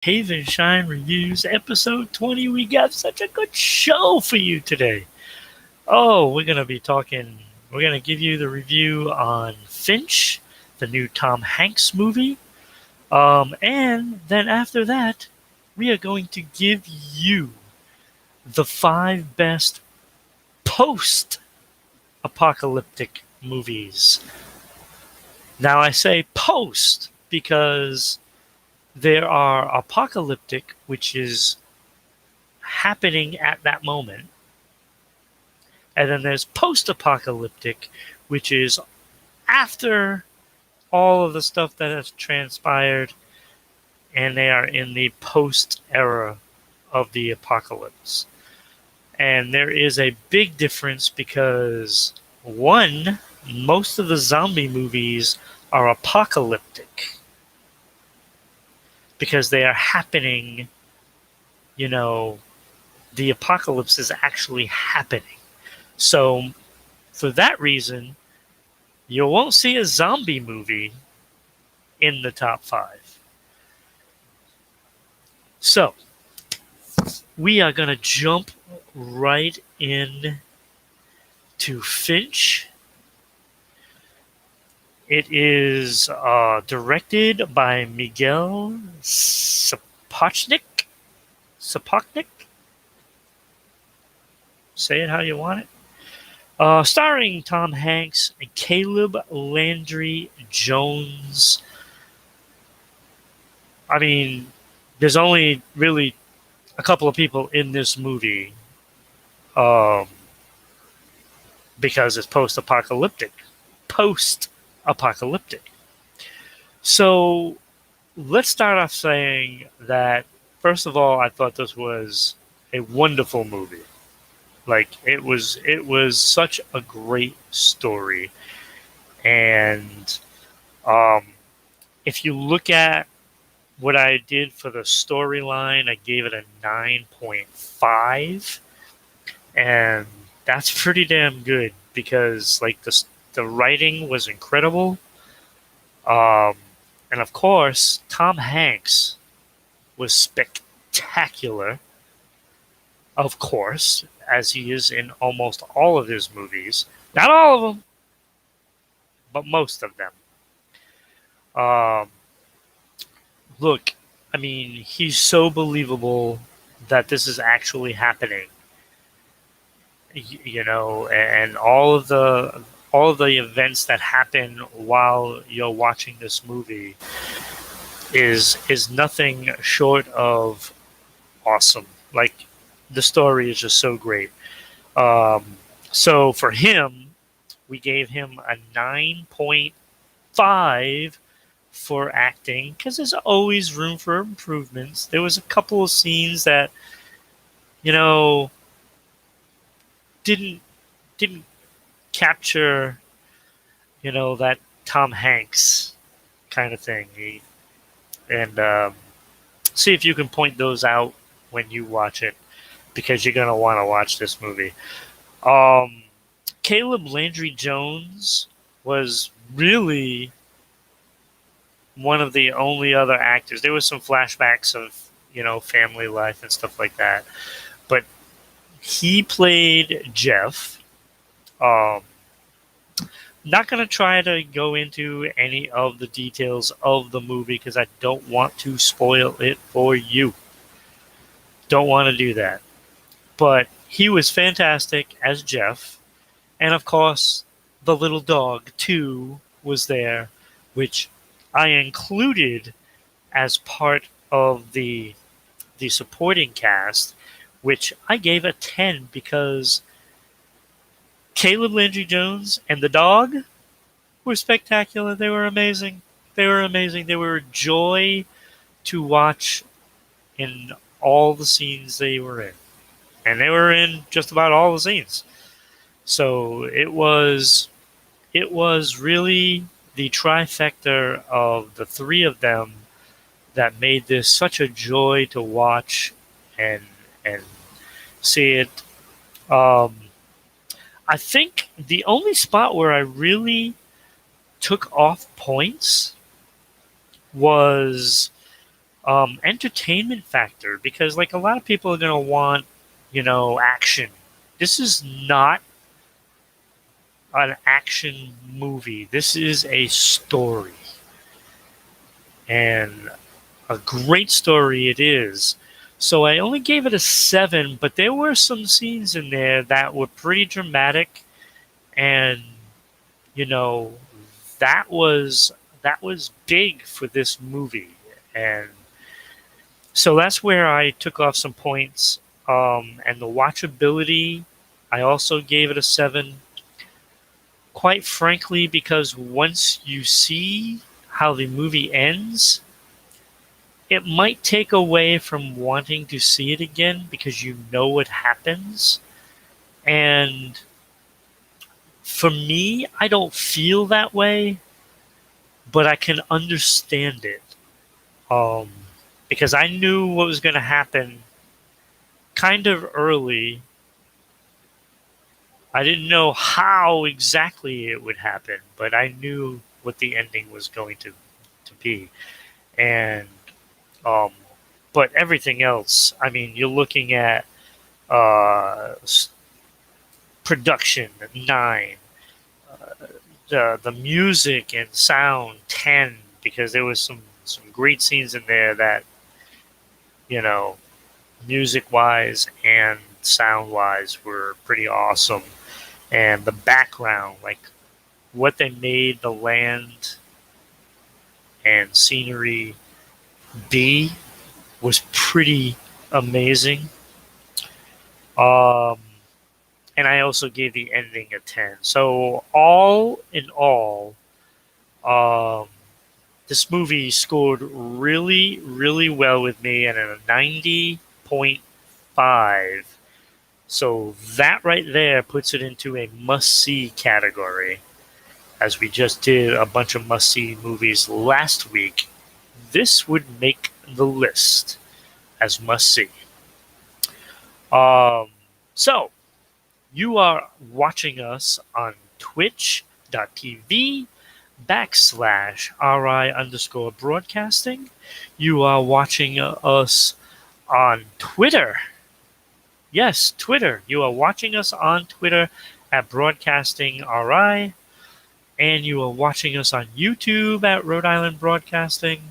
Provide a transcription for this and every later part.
HavenShine Reviews, episode 20. We got such a good show for you today. We're going to give you the review on Finch, the new Tom Hanks movie. And then after that, we are going to give you the 5 best post-apocalyptic movies. Now I say post because there are apocalyptic, which is happening at that moment, and then there's post-apocalyptic, which is after all of the stuff that has transpired, and they are in the post era of the apocalypse. And there is a big difference because, one, most of the zombie movies are apocalyptic because they are happening, the apocalypse is actually happening. So, for that reason, you won't see a zombie movie in the top 5. So, we are going to jump right in to Finch. It is directed by Miguel Sapochnik. Say it how you want it. Starring Tom Hanks and Caleb Landry Jones. I mean, there's only really a couple of people in this movie because it's post-apocalyptic. So let's start off saying that, first of all, I thought this was a wonderful movie. It was such a great story. And if you look at what I did for the storyline, I gave it a 9.5. And that's pretty damn good because the writing was incredible. And of course, Tom Hanks was spectacular. Of course, as he is in almost all of his movies. Not all of them, but most of them. Look, I mean, he's so believable that this is actually happening. And all of the events that happen while you're watching this movie is nothing short of awesome. The story is just so great. So for him, we gave him a 9.5 for acting because there's always room for improvements. There was a couple of scenes that, didn't capture, that Tom Hanks kind of thing. And see if you can point those out when you watch it, because you're gonna want to watch this movie. Caleb Landry Jones was really one of the only other actors. There was some flashbacks of family life and stuff like that, but he played Jeff. Not going to try to go into any of the details of the movie because I don't want to spoil it for you. Don't want to do that. But he was fantastic as Jeff. And of course, the little dog, too, was there, which I included as part of the supporting cast, which I gave a 10 because Caleb Landry Jones and the dog were spectacular. They were amazing. They were a joy to watch in all the scenes they were in. And they were in just about all the scenes. So it was really the trifecta of the three of them that made this such a joy to watch and see it. I think the only spot where I really took off points was Entertainment factor, because like a lot of people are going to want, action. This is not an action movie. This is a story, and a great story it is. So I only gave it a 7, but there were some scenes in there that were pretty dramatic, and you know that was big for this movie, and so that's where I took off some points. And the watchability, I also gave it a 7. Quite frankly, because once you see how the movie ends, it might take away from wanting to see it again because you know what happens. And for me, I don't feel that way, but I can understand it. Um, because I knew what was going to happen kind of early. I didn't know how exactly it would happen, but I knew what the ending was going to be. And um, but everything else, I mean, you're looking at uh, production 9, the music and sound 10, because there was some great scenes in there that you know music wise and sound wise were pretty awesome, and the background, like what they made the land and scenery be, was pretty amazing. Um, and I also gave the ending a 10. So all in all, um, this movie scored really, really well with me, and at a 90.5. So that right there puts it into a must-see category. As we just did a bunch of must-see movies last week, this would make the list as must-see. Um, so you are watching us on twitch.tv/RI underscore broadcasting. You are watching us on Twitter. Yes, Twitter. You are watching us on Twitter at Broadcasting RI. And you are watching us on YouTube at Rhode Island Broadcasting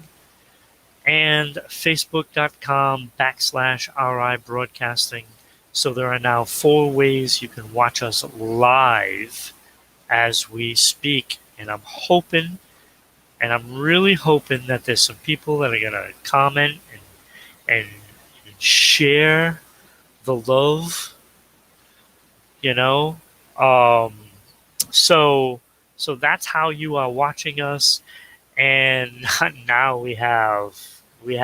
and Facebook.com/RI Broadcasting. So there are now 4 ways you can watch us live as we speak. And I'm hoping, and I'm really hoping that there's some people that are going to comment and share the love, you know. Um, so so that's how you are watching us, and now we have we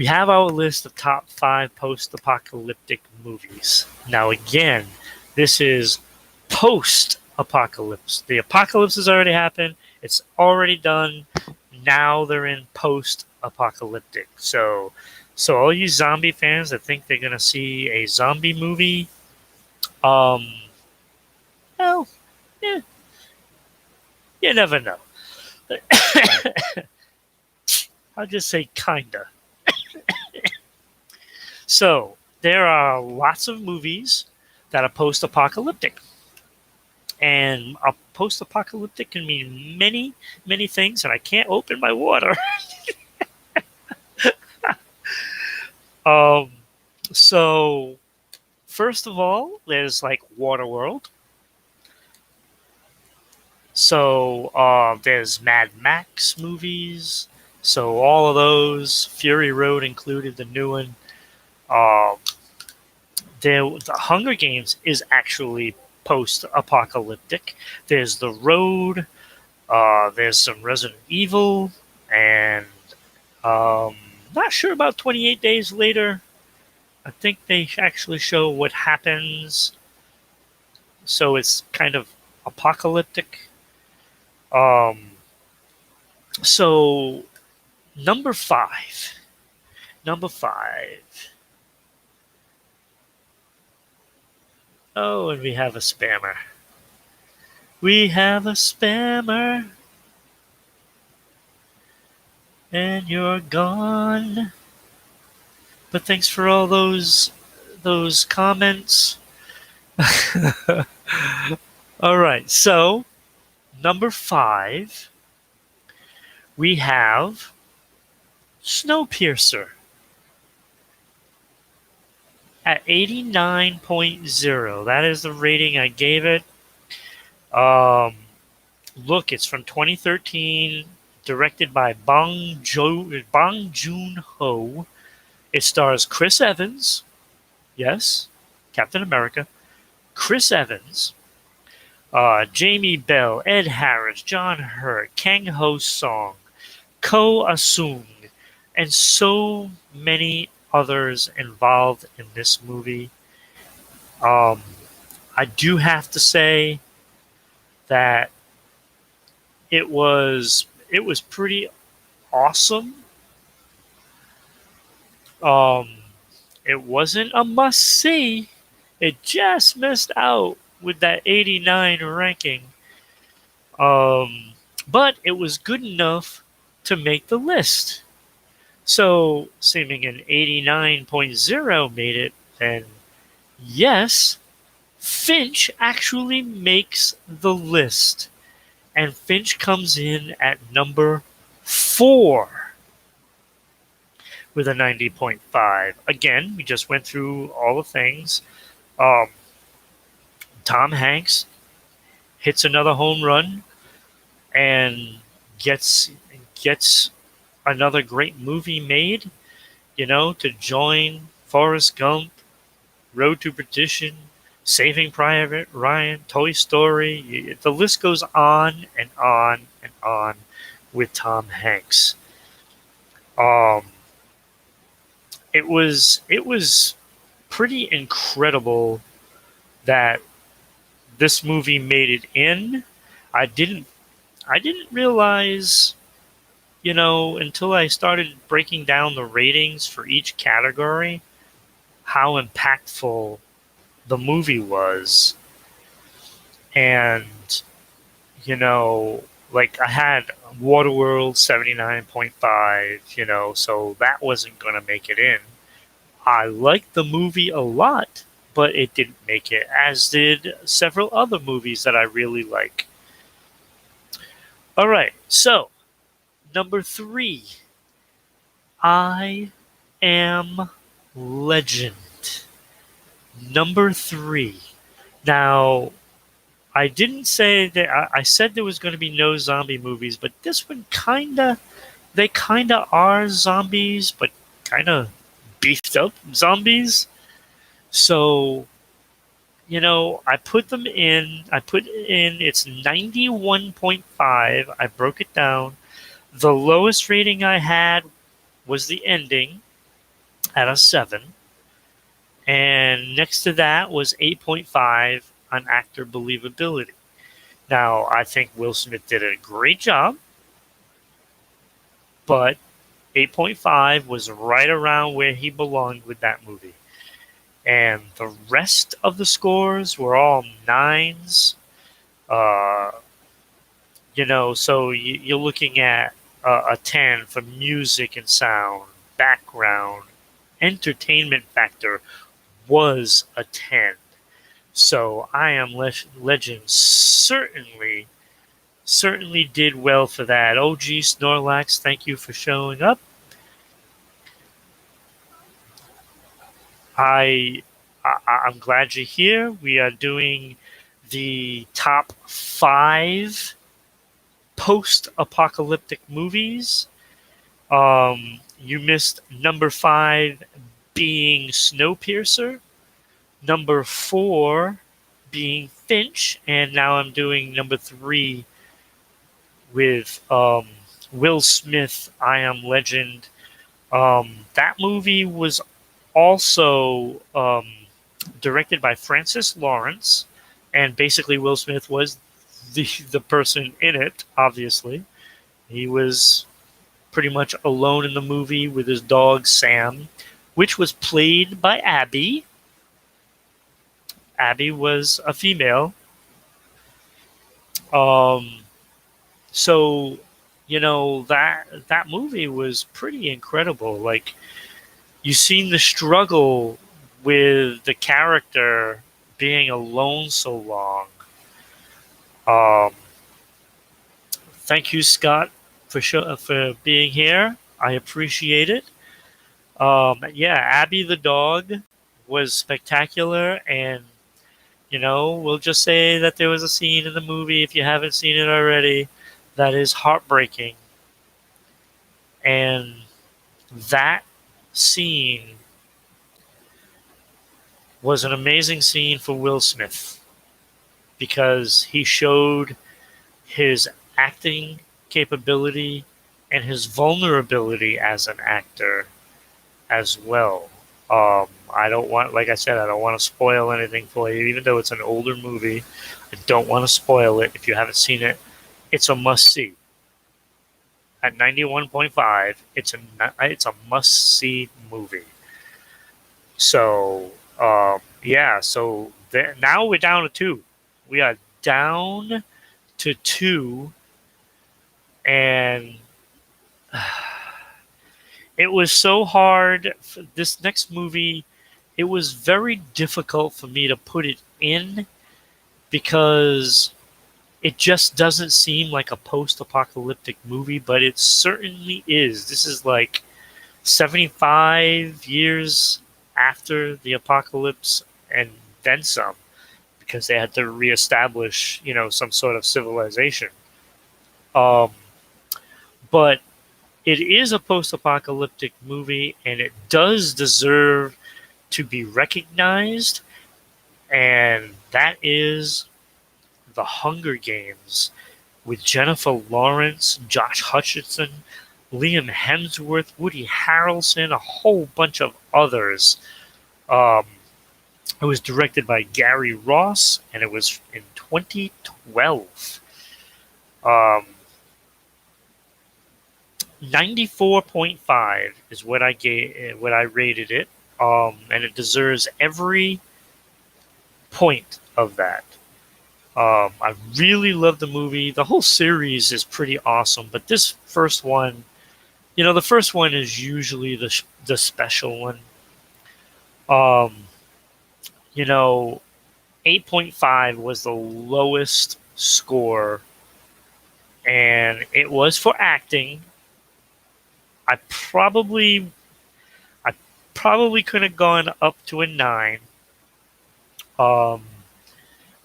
have our list of top 5 post-apocalyptic movies. Now again, this is post-apocalypse. The apocalypse has already happened. It's already done. Now they're in post-apocalyptic. So all you zombie fans that think they're gonna see a zombie movie, um, well, yeah, you never know. I'll just say kinda. So there are lots of movies that are post-apocalyptic, and a post-apocalyptic can mean many, many things. And I can't open my water. um, so first of all, there's like Waterworld. So there's Mad Max movies. So all of those, Fury Road included, the new one. Um, the Hunger Games is actually post-apocalyptic. There's The Road. There's some Resident Evil, and um, not sure about 28 Days Later. I think they actually show what happens, so it's kind of apocalyptic. Um, so number five, number five. Oh, and we have a spammer. We have a spammer. and you're gone. But thanks for all those comments. All right, so number 5, we have Snowpiercer at 89.0. That is the rating I gave it. Um, Look, it's from 2013, directed by Bong Joon-ho. It stars Chris Evans, yes, Captain America, Chris Evans, Jamie Bell, Ed Harris, John Hurt, Kang Ho Song, Ko Asung, and so many others involved in this movie. Um, I do have to say that it was pretty awesome. Um, it wasn't a must see. It just missed out with that 89 ranking. Um, but it was good enough to make the list. So, seeming an 89.0 made it, then yes, Finch actually makes the list. And Finch comes in at number 4 with a 90.5. Again, we just went through all the things. Um, Tom Hanks hits another home run and gets another great movie made, to join Forrest Gump, Road to Perdition, Saving Private Ryan, Toy Story. The list goes on and on and on with Tom Hanks. Um, it was pretty incredible that this movie made it in. I didn't realize, until I started breaking down the ratings for each category, how impactful the movie was. And, like I had Waterworld 79.5, so that wasn't going to make it in. I liked the movie a lot, but it didn't make it, as did several other movies that I really like. All right, so number 3, I Am Legend. Number 3. Now, I didn't say that I said there was going to be no zombie movies, but this one they kinda are zombies, but kinda beefed up zombies. So, I put them in. I put in it's 91.5. I broke it down. The lowest rating I had was the ending at a 7. And next to that was 8.5 on actor believability. Now, I think Will Smith did a great job, but 8.5 was right around where he belonged with that movie. And the rest of the scores were all 9s. Uh, so you're looking at a 10 for music and sound, background, entertainment factor was a 10. So I Am Legend certainly did well for that. OG Snorlax, thank you for showing up. I'm glad you're here. We are doing the top 5 post-apocalyptic movies. You missed number 5 being Snowpiercer, number 4 being Finch, and now I'm doing number 3 with Will Smith, I Am Legend. That movie was also directed by Francis Lawrence, and basically Will Smith was the person in it. Obviously, he was pretty much alone in the movie with his dog Sam, which was played by Abby. Abby was a female. Um, so that movie was pretty incredible. Like, you seen the struggle with the character being alone so long. Um, Thank you, Scott, for being here. I appreciate it. Yeah, Abby the dog was spectacular, and we'll just say that there was a scene in the movie, if you haven't seen it already, that is heartbreaking. And that scene was an amazing scene for Will Smith because he showed his acting capability and his vulnerability as an actor as well. I don't want, like I said, I don't want to spoil anything for you, even though it's an older movie. I don't want to spoil it. If you haven't seen it, it's a must see. At 91.5, it's a must see movie. So yeah, so now we're down to two. We are down to two, and it was so hard. For this next movie, it was very difficult for me to put it in because it just doesn't seem like a post-apocalyptic movie, but it certainly is. This is like 75 years after the apocalypse and then some, because they had to reestablish, some sort of civilization. Um, but it is a post-apocalyptic movie, and it does deserve to be recognized, and that is The Hunger Games with Jennifer Lawrence, Josh Hutcherson, Liam Hemsworth, Woody Harrelson, a whole bunch of others. Um, it was directed by Gary Ross, and it was in 2012. Um, 94.5 is what I rated it, and it deserves every point of that. I really love the movie. The whole series is pretty awesome, but this first one, the first one is usually the special one. Um, you know, 8.5 was the lowest score, and it was for acting. I probably, I probably could have gone up to a 9, um,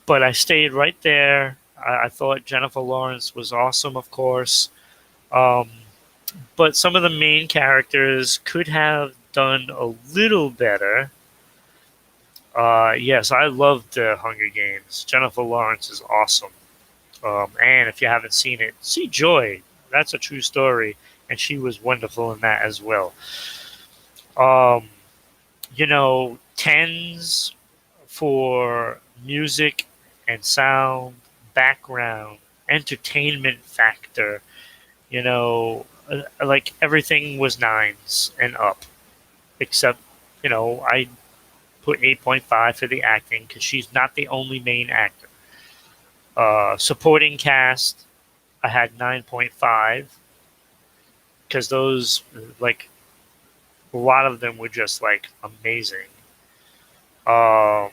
but I stayed right there. I thought Jennifer Lawrence was awesome, of course. Um, but some of the main characters could have done a little better. Yes, I loved the Hunger Games. Jennifer Lawrence is awesome. And if you haven't seen it, see Joy. That's a true story, and she was wonderful in that as well. Um, tens for music and sound, background, entertainment factor. Like everything was nines and up, except I put 8.5 for the acting because she's not the only main actor. Supporting cast, I had 9.5 because those, like, a lot of them were just like amazing. Um,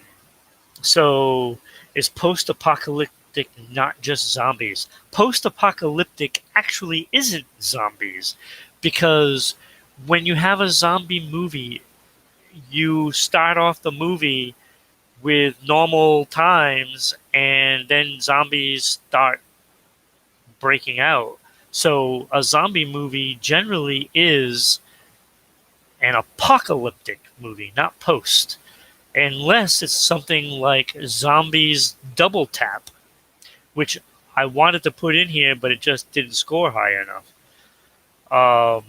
so is post-apocalyptic not just zombies? Post-apocalyptic actually isn't zombies because when you have a zombie movie, you start off the movie with normal times and then zombies start breaking out. So a zombie movie generally is an apocalyptic movie, not post. Unless it's something like Zombies Double Tap, which I wanted to put in here, but it just didn't score high enough. Um,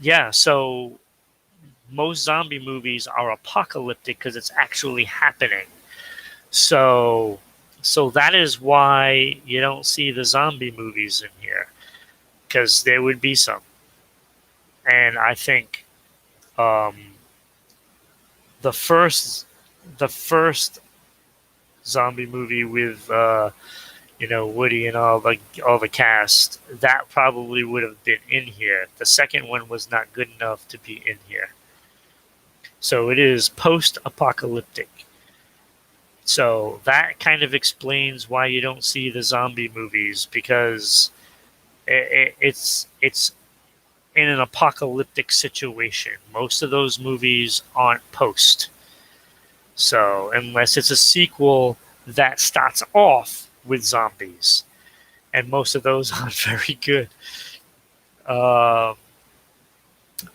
yeah, so most zombie movies are apocalyptic because it's actually happening. So, so that is why you don't see the zombie movies in here, because there would be some. And I think um, the first, the first zombie movie with Woody and all the cast, that probably would have been in here. The second one was not good enough to be in here. So it is post-apocalyptic. So that kind of explains why you don't see the zombie movies, because it's in an apocalyptic situation. Most of those movies aren't post. So unless it's a sequel that starts off with zombies, and most of those aren't very good. Uh,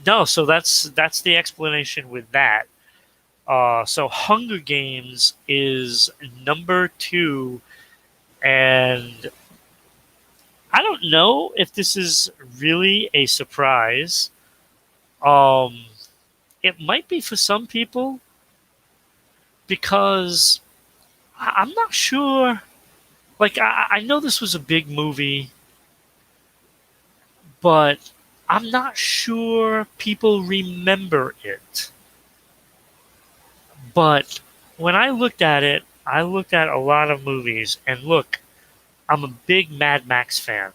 no, so that's the explanation with that. So Hunger Games is number 2, and I don't know if this is really a surprise. Um, it might be for some people, because I'm not sure. Like, I know this was a big movie, but I'm not sure people remember it. But when I looked at it, I looked at a lot of movies, and look, I'm a big Mad Max fan.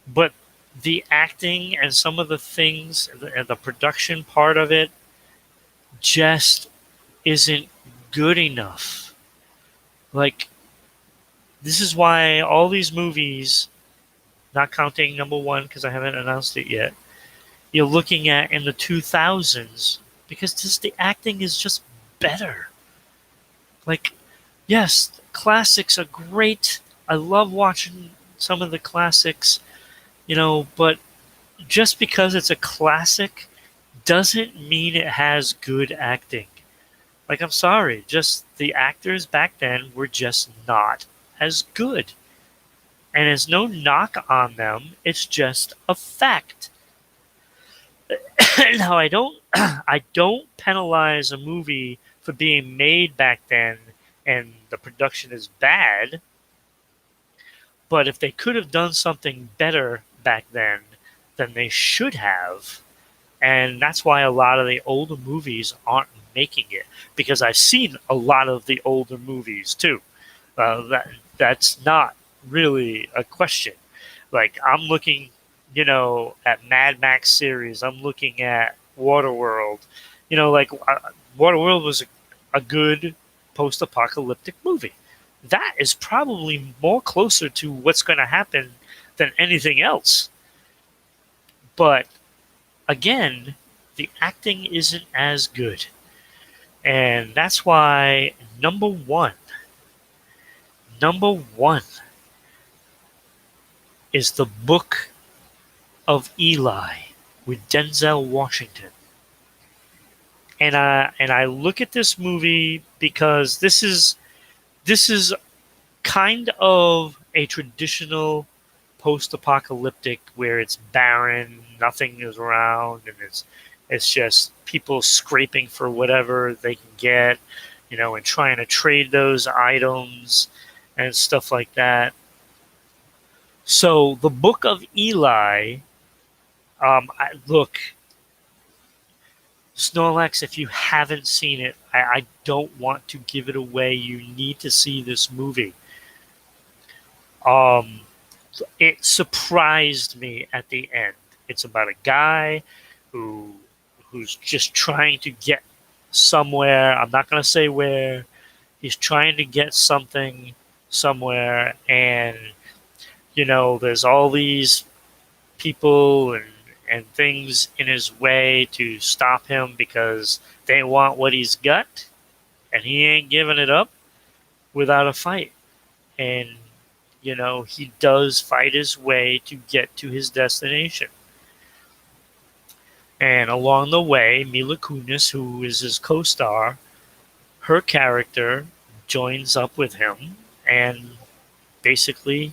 But the acting and some of the things, and the production part of it, just isn't good enough. Like, this is why all these movies, not counting number 1 because I haven't announced it yet, you're looking at in the 2000s, because just the acting is just better. Like, yes, classics are great. I love watching some of the classics, but just because it's a classic doesn't mean it has good acting. Like, I'm sorry, just the actors back then were just not as good. And it's no knock on them, it's just a fact. Now, I don't penalize a movie for being made back then and the production is bad, but if they could have done something better back then they should have. And that's why a lot of the older movies aren't making it, because I've seen a lot of the older movies too. That's not really a question. Like, I'm looking, at Mad Max series. I'm looking at Waterworld. Like, Waterworld was a good post-apocalyptic movie. That is probably more closer to what's going to happen than anything else. But again, the acting isn't as good. And that's why number one is the Book of Eli with Denzel Washington. And I look at this movie because this is kind of a traditional post-apocalyptic, where it's barren, nothing is around, and it's just people scraping for whatever they can get, and trying to trade those items and stuff like that. So the Book of Eli, look, Snorlax, if you haven't seen it, I don't want to give it away. You need to see this movie. Um, it surprised me at the end. It's about a guy who's just trying to get somewhere. I'm not going to say where. He's trying to get something somewhere, and there's all these people and things in his way to stop him because they want what he's got, and he ain't giving it up without a fight. And he does fight his way to get to his destination. And along the way, Mila Kunis, who is his co-star, her character joins up with him and basically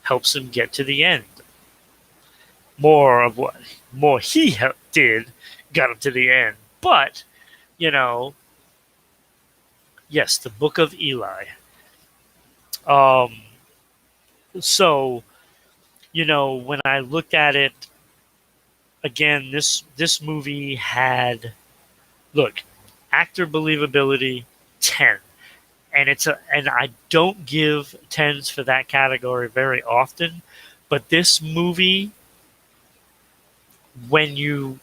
helps him get to the end. More he did got him to the end. But, yes, the Book of Eli. Um, so, when I looked at it again, this movie had, look, actor believability 10, and I don't give tens for that category very often, but this movie, when you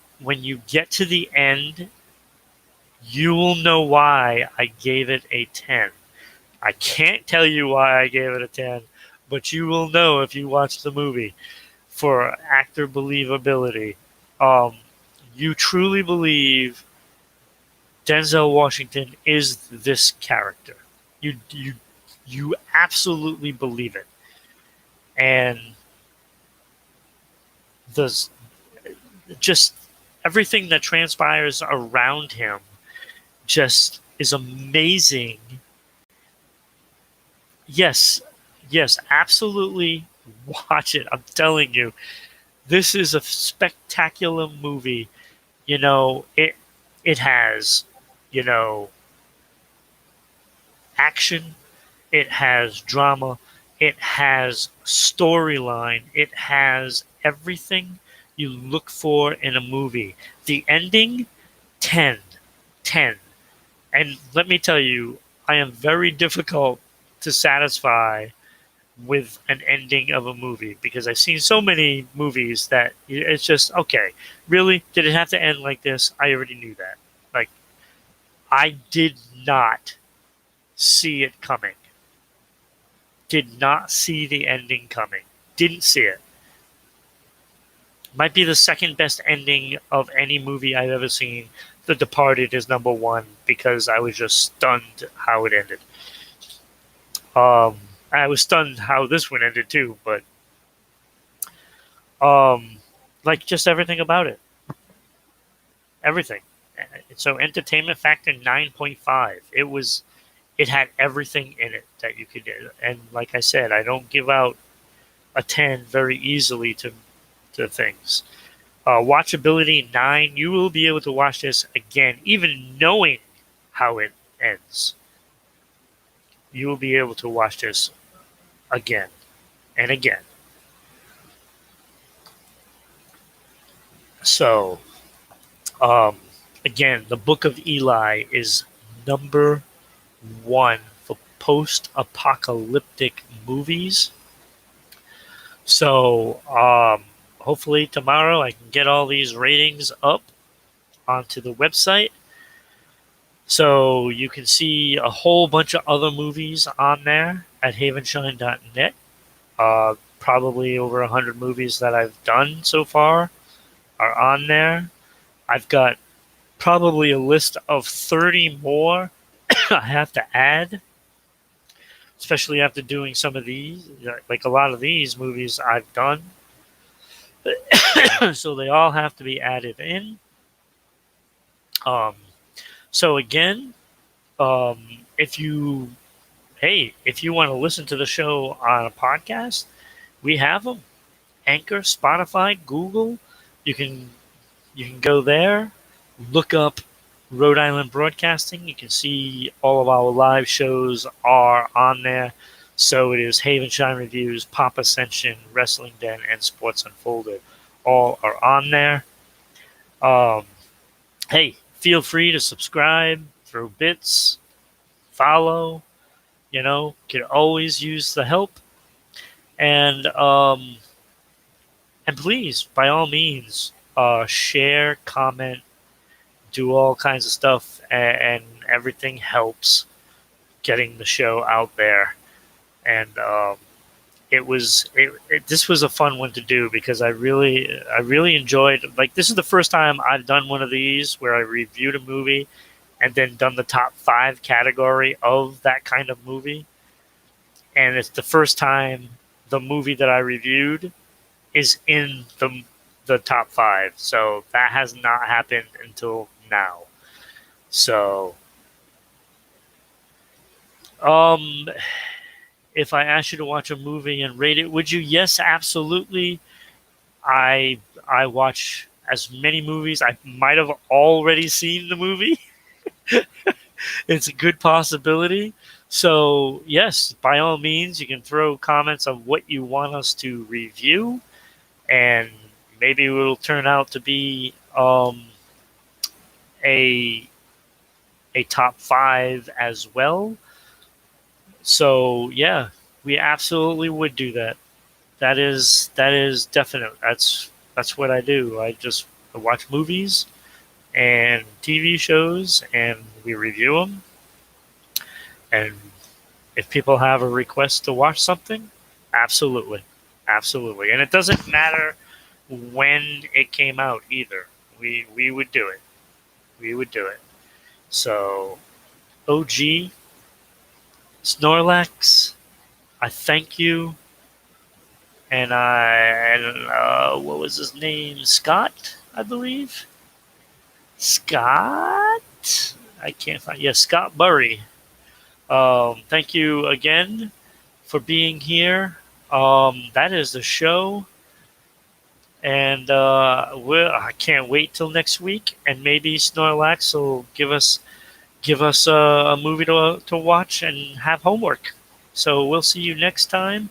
get to the end, you will know why I gave it a 10. I can't tell you why I gave it a 10, but you will know if you watch the movie. For actor believability, um, you truly believe Denzel Washington is this character. You absolutely believe it, and the just everything that transpires around him just is amazing. Yes, yes, absolutely. Watch it. I'm telling you, this is a spectacular movie. It has, you know, action. It has drama. It has storyline. It has everything you look for in a movie. The ending, 10, 10. And let me tell you, I am very difficult to satisfy with an ending of a movie because I've seen so many movies that it's just, okay, really? Did it have to end like this? I already knew that. Like, I did not see it coming. Did not see the ending coming. Didn't see it. Might be the second best ending of any movie I've ever seen. The Departed is number one because I was just stunned how it ended. Um, I was stunned how this one ended too, but um, like just everything about it, everything. So entertainment factor 9.5. It had everything in it that you could do. And like I said, I don't give out a 10 very easily to things. Watchability 9. You will be able to watch this again, even knowing how it ends. You will be able to watch this again and again. So, um, again, the Book of Eli is number one for post-apocalyptic movies. So, hopefully tomorrow I can get all these ratings up onto the website. So you can see a whole bunch of other movies on there at HavenShine.net. Probably over 100 movies that I've done so far are on there. I've got probably a list of 30 more I have to add, especially after doing some of these. Like a lot of these movies I've done. So they all have to be added in. Um, so again, if you if you want to listen to the show on a podcast, we have them. Anchor, Spotify, Google. You can you can go there, look up Rhode Island Broadcasting. You can see all of our live shows are on there. So it is Haven Shine Reviews, Pop Ascension, Wrestling Den, and Sports Unfolded. All are on there. Um, hey, feel free to subscribe, throw bits, follow. Could always use the help. And please, by all means, share, comment, do all kinds of stuff, and everything helps getting the show out there. And this was a fun one to do because I really enjoyed. Like, this is the first time I've done one of these where I reviewed a movie and then done the top 5 category of that kind of movie. And it's the first time the movie that I reviewed is in the top 5. So that has not happened until now. So, um, if I asked you to watch a movie and rate it, would you? Yes, absolutely. I watch as many movies. I might have already seen the movie. It's a good possibility. So, yes, by all means, you can throw comments on what you want us to review, and maybe it will turn out to be a a top 5 as well. So yeah, we absolutely would do that. That is definite. That's what I do. I watch movies and TV shows, and we review them. And if people have a request to watch something, absolutely, absolutely. And it doesn't matter when it came out either. We would do it. We would do it. So, OG Snorlax, I thank you. And what was his name? Scott, I believe. Scott. I can't find. Yeah, Scott Burry. Thank you again for being here. That is the show, and I can't wait till next week. And maybe Snorlax will give us a movie to watch and have homework. So we'll see you next time